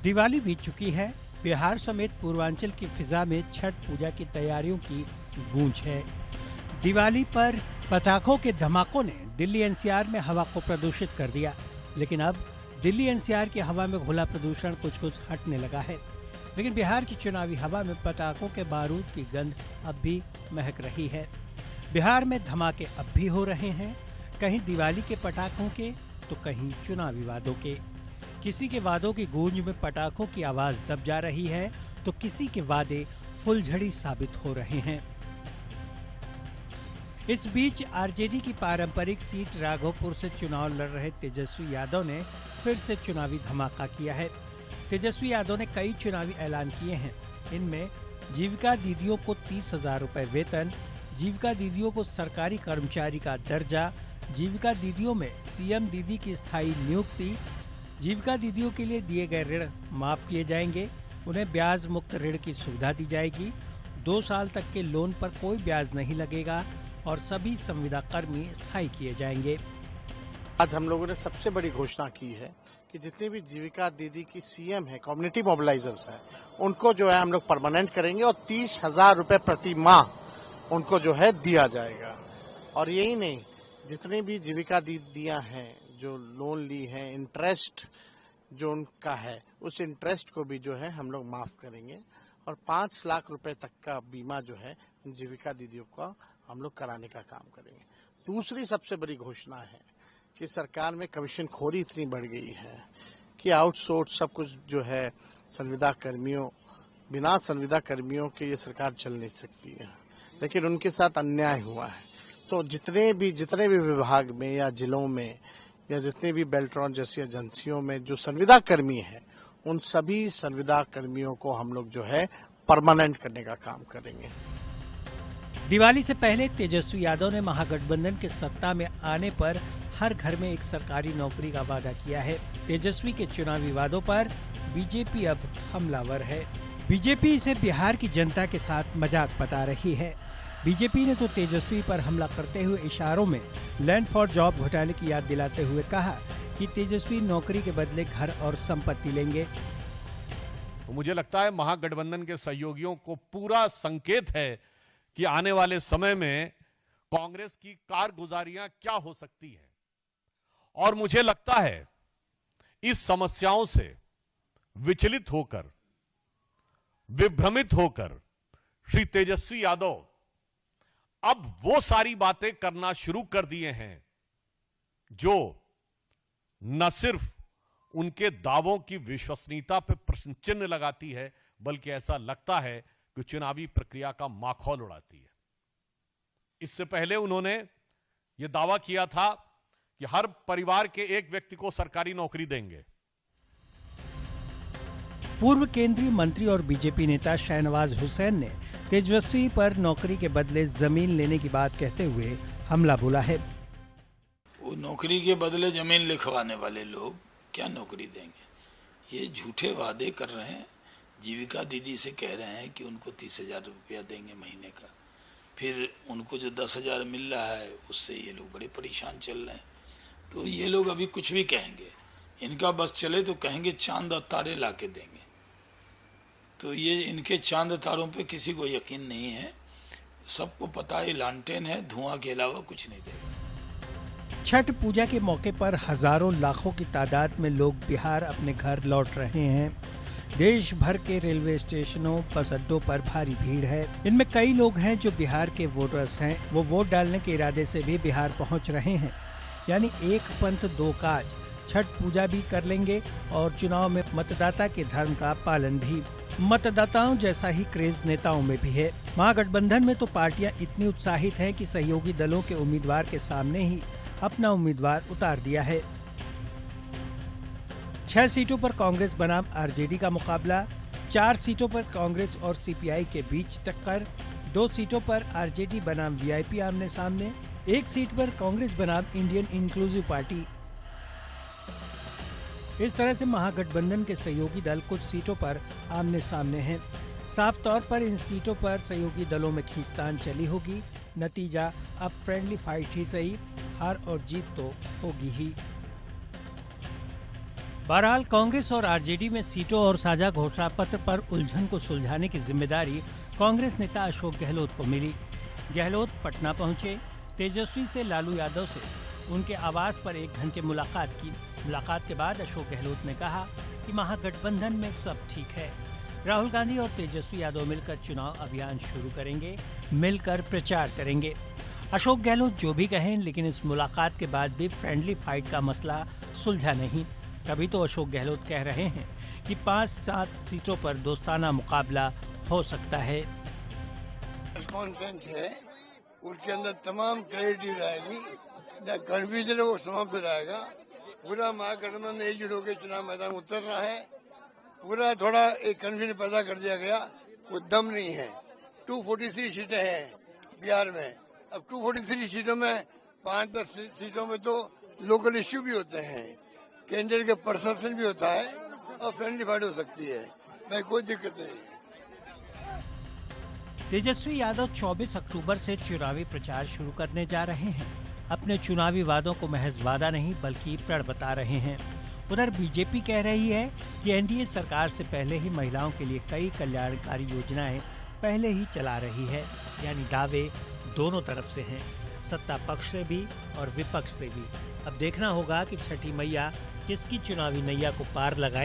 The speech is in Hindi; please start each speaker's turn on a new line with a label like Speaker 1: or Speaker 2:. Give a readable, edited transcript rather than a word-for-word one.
Speaker 1: दिवाली बीत चुकी है। बिहार समेत पूर्वांचल की फिजा में छठ पूजा की तैयारियों की गूंज है। दिवाली पर पटाखों के धमाकों ने दिल्ली एनसीआर में हवा को प्रदूषित कर दिया, लेकिन अब दिल्ली एनसीआर की हवा में घुला प्रदूषण कुछ कुछ हटने लगा है। लेकिन बिहार की चुनावी हवा में पटाखों के बारूद की गंध अब भी महक रही है। बिहार में धमाके अब भी हो रहे हैं, कहीं दिवाली के पटाखों के तो कहीं चुनावी वादों के। किसी के वादों की गूंज में पटाखों की आवाज दब जा रही है तो किसी के वादे फुलझड़ी साबित हो रहे हैं। इस बीच आरजेडी की पारंपरिक सीट राघोपुर से चुनाव लड़ रहे तेजस्वी यादव ने फिर से चुनावी धमाका किया है। तेजस्वी यादव ने कई चुनावी ऐलान किए हैं। इनमें जीविका दीदियों को 30,000 रुपए वेतन, जीविका दीदियों को सरकारी कर्मचारी का दर्जा, जीविका दीदियों में सीएम दीदी की स्थायी नियुक्ति, जीविका दीदियों के लिए दिए गए ऋण माफ किए जाएंगे, उन्हें ब्याज मुक्त ऋण की सुविधा दी जाएगी, 2 साल तक के लोन पर कोई ब्याज नहीं लगेगा और सभी संविदा कर्मी स्थायी किए जाएंगे।
Speaker 2: आज हम लोगों ने सबसे बड़ी घोषणा की है कि जितनी भी जीविका दीदी की सीएम है, कम्युनिटी मोबिलाइजर्स है, उनको जो है हम लोग परमानेंट करेंगे और 30,000 रुपए प्रति माह उनको जो है दिया जाएगा। और यही नहीं, जितनी भी जीविका दीदियां हैं जो लोन ली है, इंटरेस्ट जो उनका है, उस इंटरेस्ट को भी जो है हम लोग माफ करेंगे और 5 लाख रुपए तक का बीमा जो है जीविका दीदियों का हम लोग कराने का काम करेंगे। दूसरी सबसे बड़ी घोषणा है कि सरकार में कमीशन खोरी इतनी बढ़ गई है कि आउटसोर्स सब कुछ जो है संविदा कर्मियों, बिना संविदा कर्मियों के ये सरकार चल नहीं सकती है, लेकिन उनके साथ अन्याय हुआ है। तो जितने भी विभाग में या जिलों में या जितने भी बेल्ट्रॉन जैसी एजेंसियों में जो संविदा कर्मी है, उन सभी संविदा कर्मियों को हम लोग जो है परमानेंट करने का काम करेंगे।
Speaker 1: दिवाली से पहले तेजस्वी यादव ने महागठबंधन के सत्ता में आने पर हर घर में एक सरकारी नौकरी का वादा किया है। तेजस्वी के चुनावी वादों पर बीजेपी अब हमलावर है। बीजेपी इसे बिहार की जनता के साथ मजाक बता रही है। बीजेपी ने तो तेजस्वी पर हमला करते हुए इशारों में लैंड फॉर जॉब घोटाले की याद दिलाते हुए कहा कि तेजस्वी नौकरी के बदले घर और संपत्ति लेंगे।
Speaker 3: तो मुझे लगता है महागठबंधन के सहयोगियों को पूरा संकेत है कि आने वाले समय में कांग्रेस की कारगुजारियां क्या हो सकती है। और मुझे लगता है इस समस्याओं से विचलित होकर, विभ्रमित होकर श्री तेजस्वी यादव अब वो सारी बातें करना शुरू कर दिए हैं जो न सिर्फ उनके दावों की विश्वसनीयता पर प्रश्न चिन्ह लगाती है, बल्कि ऐसा लगता है कि चुनावी प्रक्रिया का माखौल उड़ाती है। इससे पहले उन्होंने यह दावा किया था कि हर परिवार के एक व्यक्ति को सरकारी नौकरी देंगे।
Speaker 1: पूर्व केंद्रीय मंत्री और बीजेपी नेता शाहनवाज हुसैन ने तेजस्वी पर नौकरी के बदले जमीन लेने की बात कहते हुए हमला बोला है।
Speaker 4: वो नौकरी के बदले जमीन लिखवाने वाले लोग क्या नौकरी देंगे? ये झूठे वादे कर रहे हैं। जीविका दीदी से कह रहे हैं कि उनको 30,000 रुपया देंगे महीने का, फिर उनको जो 10,000 मिल रहा है उससे ये लोग बड़े परेशान चल रहे हैं। तो ये लोग अभी कुछ भी कहेंगे, इनका बस चले तो कहेंगे चांद और तारे ला के देंगे। तो ये इनके चांद तारों पे किसी को यकीन नहीं है। सबको पता है लालटेन है, धुआं के अलावा कुछ नहीं देगा।
Speaker 1: छठ पूजा के मौके पर हजारों लाखों की तादाद में लोग बिहार अपने घर लौट रहे हैं। देश भर के रेलवे स्टेशनों, बस अड्डों पर भारी भीड़ है। इनमें कई लोग हैं जो बिहार के वोटर्स हैं। वो वोट डालने के इरादे से भी बिहार पहुंच रहे हैं। यानी एक पंथ दो काज, छठ पूजा भी कर लेंगे और चुनाव में मतदाता के धर्म का पालन भी। मतदाताओं जैसा ही क्रेज नेताओं में भी है। महागठबंधन में तो पार्टियां इतनी उत्साहित हैं कि सहयोगी दलों के उम्मीदवार के सामने ही अपना उम्मीदवार उतार दिया है। 6 सीटों पर कांग्रेस बनाम आरजेडी का मुकाबला, 4 सीटों पर कांग्रेस और सीपीआई के बीच टक्कर, 2 सीटों पर आरजेडी बनाम वीआईपी आमने सामने, 1 सीट पर कांग्रेस बनाम इंडियन इंक्लूसिव पार्टी। इस तरह से महागठबंधन के सहयोगी दल कुछ सीटों पर आमने सामने हैं। साफ तौर पर इन सीटों पर सहयोगी दलों में खींचतान चली होगी। नतीजा अब फ्रेंडली फाइट ही सही, हार और जीत तो होगी ही। बहरहाल कांग्रेस और आरजेडी में सीटों और साझा घोषणा पत्र पर उलझन को सुलझाने की जिम्मेदारी कांग्रेस नेता अशोक गहलोत को मिली। गहलोत पटना पहुंचे, तेजस्वी से लालू यादव से उनके आवास पर 1 घंटे मुलाकात की। मुलाकात के बाद अशोक गहलोत ने कहा कि महागठबंधन में सब ठीक है। राहुल गांधी और तेजस्वी यादव मिलकर चुनाव अभियान शुरू करेंगे, मिलकर प्रचार करेंगे। अशोक गहलोत जो भी कहें, लेकिन इस मुलाकात के बाद भी फ्रेंडली फाइट का मसला सुलझा नहीं। तभी तो अशोक गहलोत कह रहे हैं कि 5-7 सीटों पर दोस्ताना मुकाबला हो सकता है।
Speaker 5: कॉन्फ्रेंस है, उसके अंदर तमाम क्लैरिटी रहेगी, कन्फ्यूजन वो समाप्त हो जाएगा। पूरा महागठबंधन एकजुट होकर चुनाव मैदान में उतर रहा है। पूरा थोड़ा एक कन्फ्यूजन पैदा कर दिया गया, कोई दम नहीं है। 243 सीटें हैं बिहार में। अब 243 सीटों में 5-10 सीटों में तो लोकल इश्यू भी होते हैं, कैंडिडेट का परसेप्शन भी होता है और फ्रेंडली फाइट हो सकती है। भाई कोई दिक्कत नहीं है।
Speaker 1: तेजस्वी यादव 24 अक्टूबर से चुनावी प्रचार शुरू करने जा रहे हैं। अपने चुनावी वादों को महज वादा नहीं बल्कि प्रण बता रहे हैं। उधर बीजेपी कह रही है कि एनडीए सरकार से पहले ही महिलाओं के लिए कई कल्याणकारी योजनाएं पहले ही चला रही है। यानी दावे दोनों तरफ से हैं, सत्ता पक्ष से भी और विपक्ष से भी। अब देखना होगा कि छठी मैया किसकी चुनावी नैया को पार लगाए।